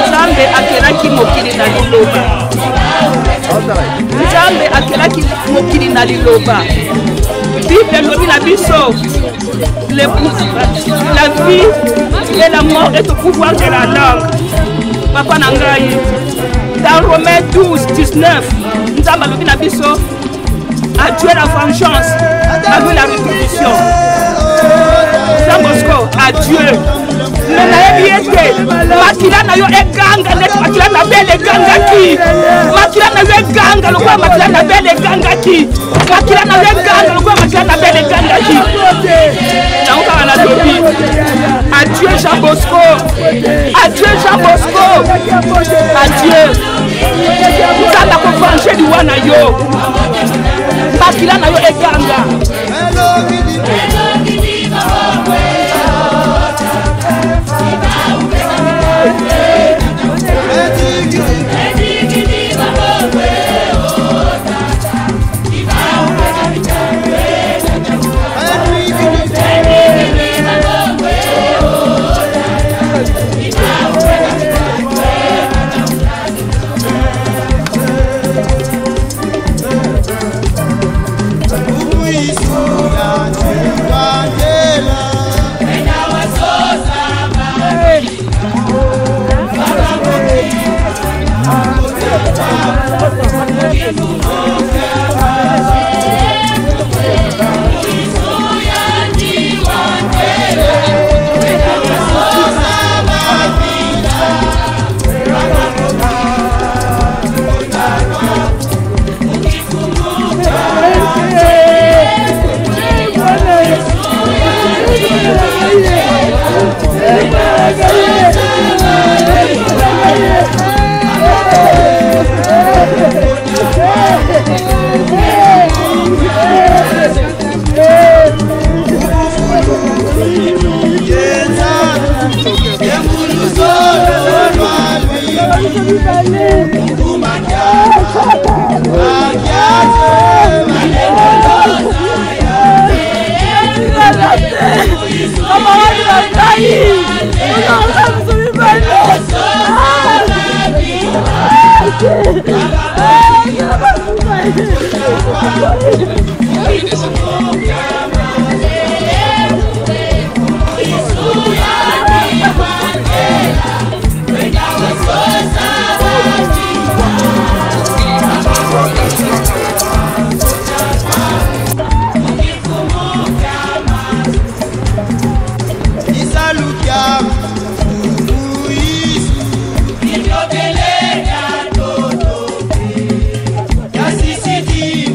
Nzambe akelaki mokili na liloba Nzambe akelaki mokili na liloba Bible elobi na biso la vie et la mort est au pouvoir de la langue. Papa Nangaï dans Romains 12, 19 Nzambe alobi na biso à Dieu la vengeance, à lui la rétribution. Jean Bosco, à Dieu. Mais makila na yo eganga net makila na bele ganga ki. Makila na yo eganga lokwa makila na bele ganga ki. Makila na yo eganga lokwa makila na bele ganga ki. Naoka na lobi. Adieu Jean Bosco. Adieu Jean Bosco. Adieu. Nzamba ko venger du wana yo. Makila na yo eganga.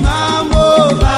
Mambo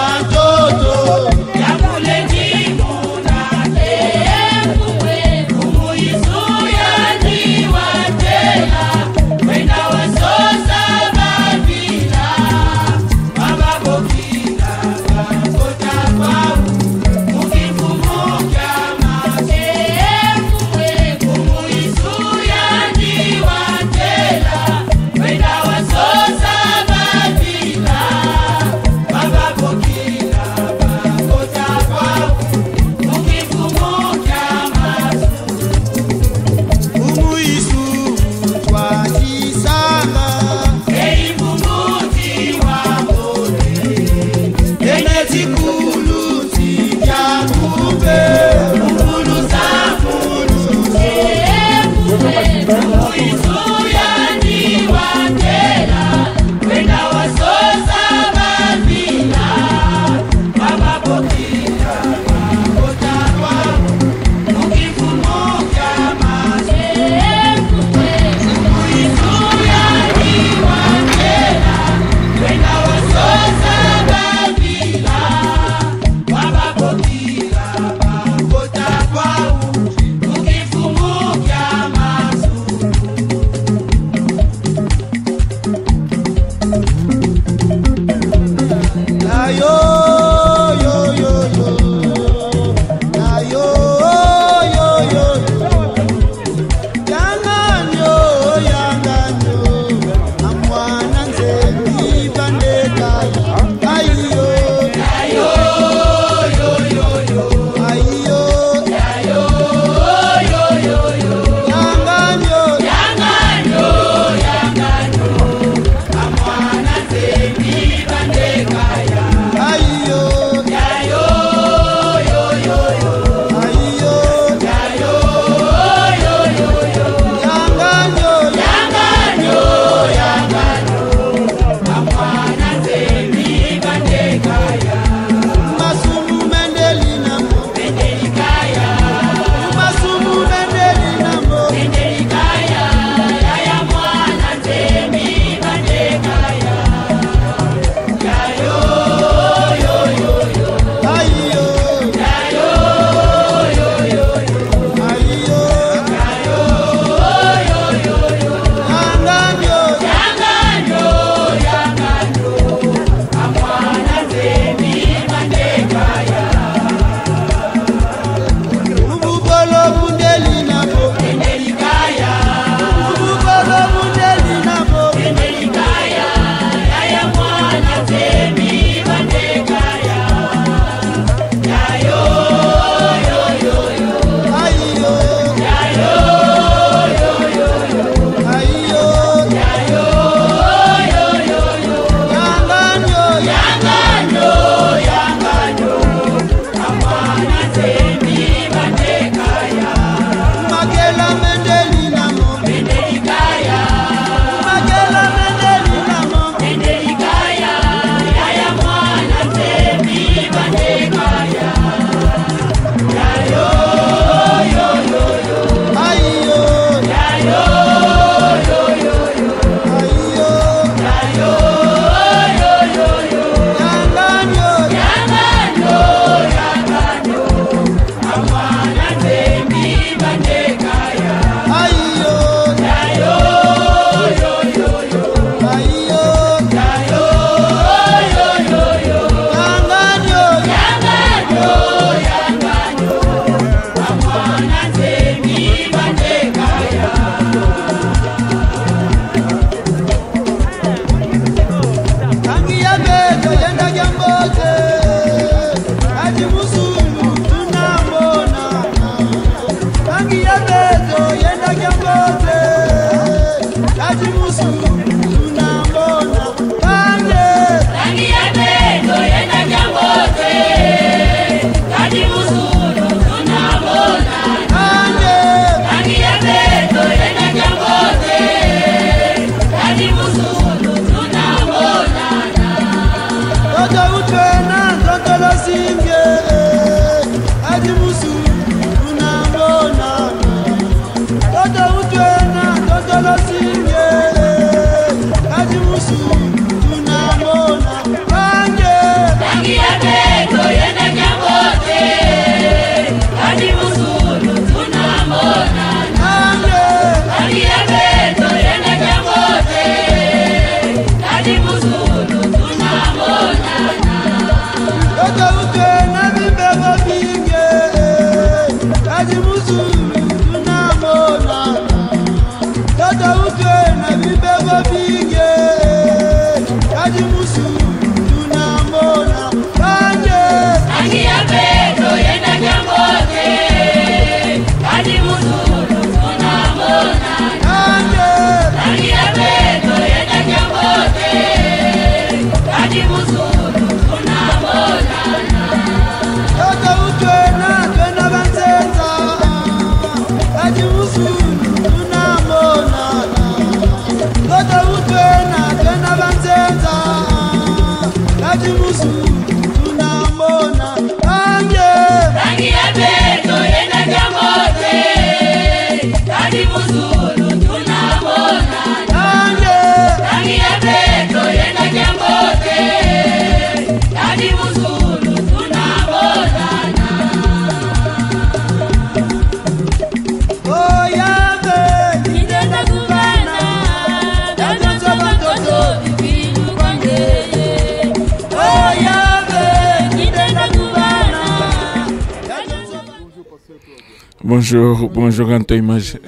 Bonjour Anto Image.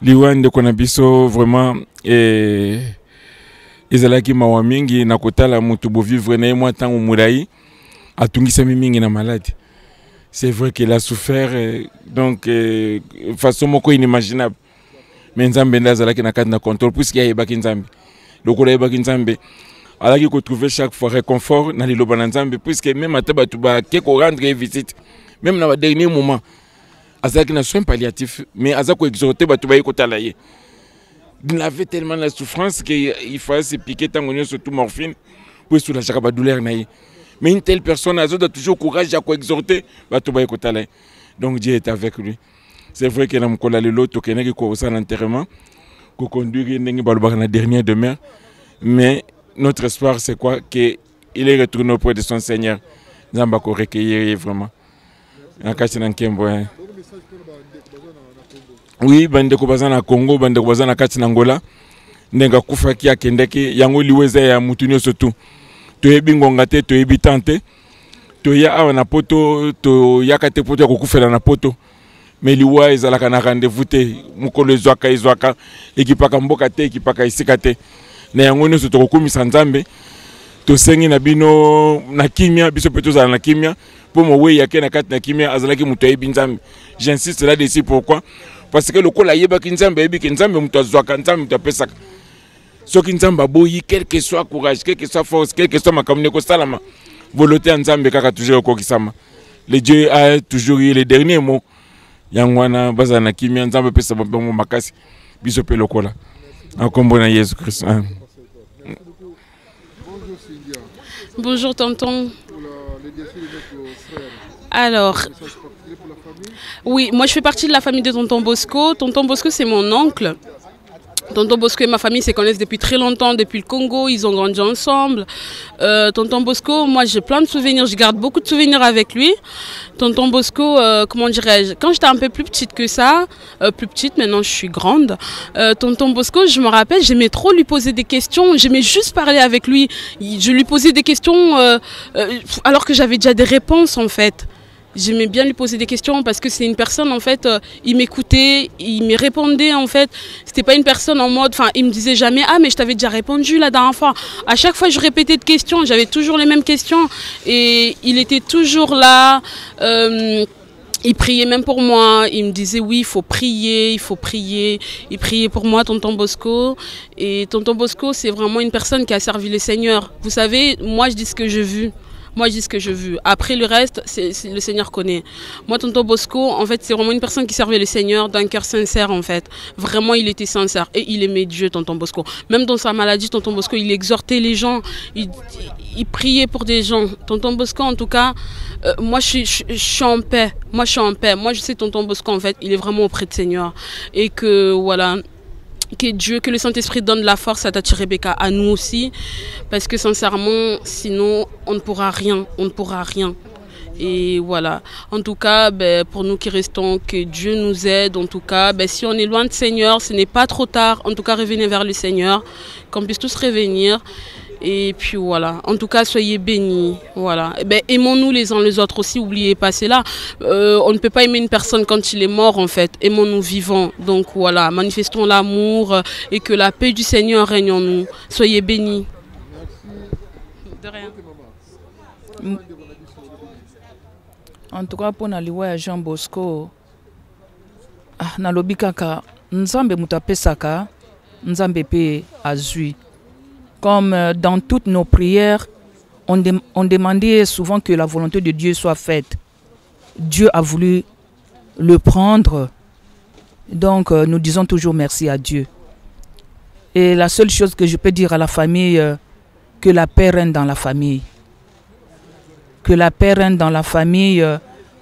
Liwan de Konabiso vraiment ezalaki mawa mingi na kotala mutu bo vivre na moi tant au murai atungisa mingi na malade. C'est vrai qu'il a souffert donc façon moko inimaginable. Mais Nzambe ndazalaki na kati na contrôle puisqu'il y a ebaki Nzambe. Lokola ebaki Nzambe alaki ko trouver chaque fois réconfort na liloba na Nzambe puisque même ataba tuba ke ko rendre visite même na dernier moment azaki na soins palliatifs mais azako exhorté batu baye kotala ye. Il avait tellement la souffrance qu'il fallait se piquer tant qu'on surtout morphine pour soulager la douleur na ye. Mais une telle personne a toujours courage à exhorter batu baye kotala. Donc Dieu est avec lui. C'est vrai qu'il a mkola le lot qui n'est ko sa l'enterrement ko conduire ndengi balobaka na dernière demeure mais notre espoir c'est quoi que il est retourné auprès de son Seigneur. Nzamba ko recueillir vraiment. Akati na nkembo. Oui, bande ko bazana Congo, bande ko bazana kati na Angola. Ndenga kufaki akendeki yango liweza ya mutunyo surtout. To yebi ngonga te, to yebi tante. To ya awa na poto, to yakate poto ya kokufela na poto. Mais liwa ezalaka na rendez-vous te, mukolo ezwaka ekipaka mboka te, ekipaka isika te. Na yango nyonso to kokumisa Nzambe. To sengi na bino na kimia, biso pe tozala na kimia. Pour moi, oui, il y a quelqu'un qui a kimia azalaki mutu yebi Nzambe. J'insiste là-dessus pourquoi? Parce que le col a yeba kinzambe yebi kinzambe mutu azwaka Nzambe mutu apesaka. Soki Nzambe aboyi quel que soit courage, quel que soit force, quel que soit makamune ko salama. Volonté Nzambe kaka toujours ko kisama. Le Dieu a toujours eu les derniers mots. Yangwana bazana kimia Nzambe pesa bombo makasi. Biso pe lokola. Akombo na Jésus Christ. Bonjour tonton. Alors, oui, moi je fais partie de la famille de tonton Bosco. Tonton Bosco, c'est mon oncle. Tonton Bosco et ma famille se connaissent depuis très longtemps, depuis le Congo, ils ont grandi ensemble. Tonton Bosco, moi j'ai plein de souvenirs, je garde beaucoup de souvenirs avec lui. Tonton Bosco, comment dirais-je, quand j'étais un peu plus petite que ça, plus petite, maintenant je suis grande, Tonton Bosco, je me rappelle, j'aimais trop lui poser des questions, j'aimais juste parler avec lui. Je lui posais des questions alors que j'avais déjà des réponses en fait. J'aimais bien lui poser des questions parce que c'est une personne, en fait, il m'écoutait, il me répondait, en fait. C'était pas une personne en mode, enfin, il me disait jamais, ah, mais je t'avais déjà répondu la dernière fois. À chaque fois, je répétais de questions, j'avais toujours les mêmes questions. Et il était toujours là. Il priait même pour moi, il me disait oui, il faut prier, il faut prier. Il priait pour moi, tonton Bosco. Et tonton Bosco, c'est vraiment une personne qui a servi le Seigneur. Vous savez, moi, je dis ce que j'ai vu. Moi, je dis ce que je veux. Après, le reste, le Seigneur connaît. Moi, tonton Bosco, en fait, c'est vraiment une personne qui servait le Seigneur d'un cœur sincère, en fait. Vraiment, il était sincère. Et il aimait Dieu, tonton Bosco. Même dans sa maladie, tonton Bosco, il exhortait les gens. Il priait pour des gens. Tonton Bosco, en tout cas, moi, je suis en paix. Moi, je suis en paix. Moi, je sais, tonton Bosco, en fait, il est vraiment auprès du Seigneur. Et que, voilà... Que Dieu, que le Saint-Esprit donne la force à Tati Rebecca, à nous aussi, parce que sincèrement, sinon, on ne pourra rien, on ne pourra rien. Et voilà. En tout cas, ben, pour nous qui restons, que Dieu nous aide. En tout cas, ben, si on est loin du Seigneur, ce n'est pas trop tard. En tout cas, revenez vers le Seigneur, qu'on puisse tous revenir. Et puis voilà, en tout cas, soyez bénis. Voilà. Et ben, aimons-nous les uns les autres aussi, n'oubliez pas, c'est là. On ne peut pas aimer une personne quand il est mort, en fait. Aimons-nous vivants. Donc voilà, manifestons l'amour et que la paix du Seigneur règne en nous. Soyez bénis. De rien. En tout cas, pour Naliwa et Jean Bosco, Nalobi kaka, Nzambe mutapesaka, Nzambe pe azui. Comme dans toutes nos prières, on demandait souvent que la volonté de Dieu soit faite. Dieu a voulu le prendre. Donc, nous disons toujours merci à Dieu. Et la seule chose que je peux dire à la famille, que la paix règne dans la famille. Que la paix règne dans la famille.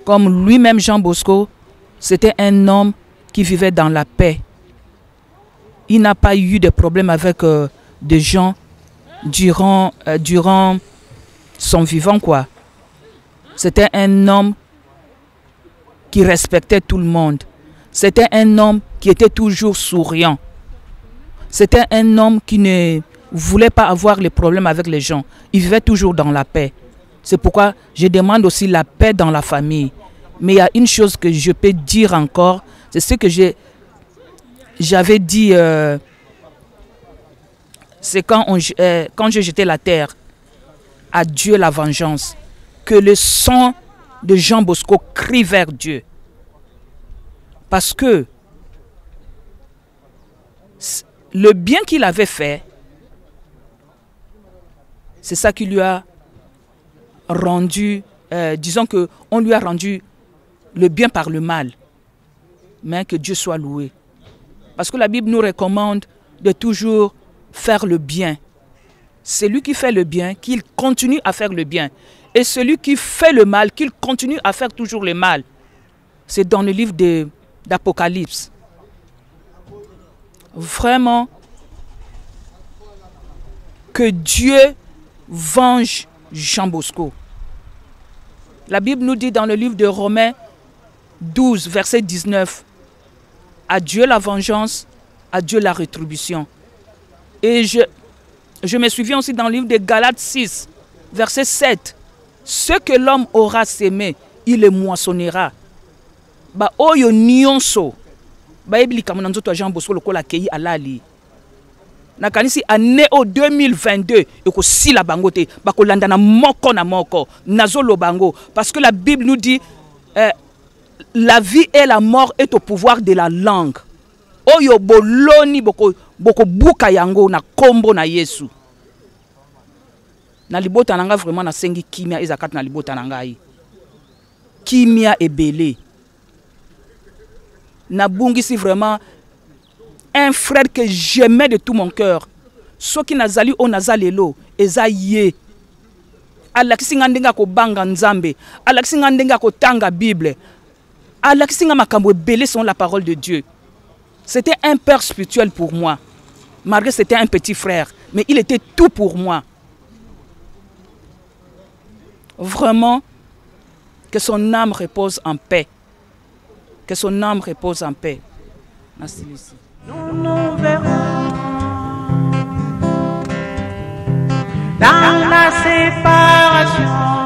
Comme lui-même, Jean Bosco, c'était un homme qui vivait dans la paix. Il n'a pas eu de problème avec des gens durant son vivant, quoi. C'était un homme qui respectait tout le monde. C'était un homme qui était toujours souriant. C'était un homme qui ne voulait pas avoir les problèmes avec les gens. Il vivait toujours dans la paix. C'est pourquoi je demande aussi la paix dans la famille. Mais il y a une chose que je peux dire encore, c'est ce que j'avais dit... c'est quand je jetais la terre, à Dieu la vengeance, que le sang de Jean Bosco crie vers Dieu. Parce que le bien qu'il avait fait, c'est ça qui lui a rendu, disons qu'on lui a rendu le bien par le mal. Mais que Dieu soit loué. Parce que la Bible nous recommande de toujours faire le bien. Celui qui fait le bien, qu'il continue à faire le bien. Et celui qui fait le mal, qu'il continue à faire toujours le mal. C'est dans le livre d'Apocalypse. Vraiment, que Dieu venge Jean Bosco. La Bible nous dit dans le livre de Romains 12, verset 19, à Dieu la vengeance, à Dieu la rétribution. Et je me souviens aussi dans le livre de Galates 6, verset 7. Ce que l'homme aura sémé, il le moissonnera. Ba oyo nyonso. Ba ebili kamona nzoto Jean Bosco lokola kei alali. Na kanisi année au 2022 eko sila bango te bakolanda na moko na moko nazolo bango parce que la Bible nous dit la vie et la mort est au pouvoir de la langue. Oyo boloni boko buka yango na kombo na Yesu. Na libota nanga vraiment na sengi kimia ezakat na libota nangai. Kimia ebele. Na bungisi vraiment un frère que j'aimais de tout mon cœur. Soki nazali o nazalelo eza ye. Alakisi ndenga ko banga nzambe, alakisi ndenga ko tanga Bible. Alakisi makambo ebele sont la parole de Dieu. C'était un père spirituel pour moi. Malgré c'était un petit frère, mais il était tout pour moi. Vraiment, que son âme repose en paix. Que son âme repose en paix. Merci, Lucie. Nous nous verrons dans la séparation.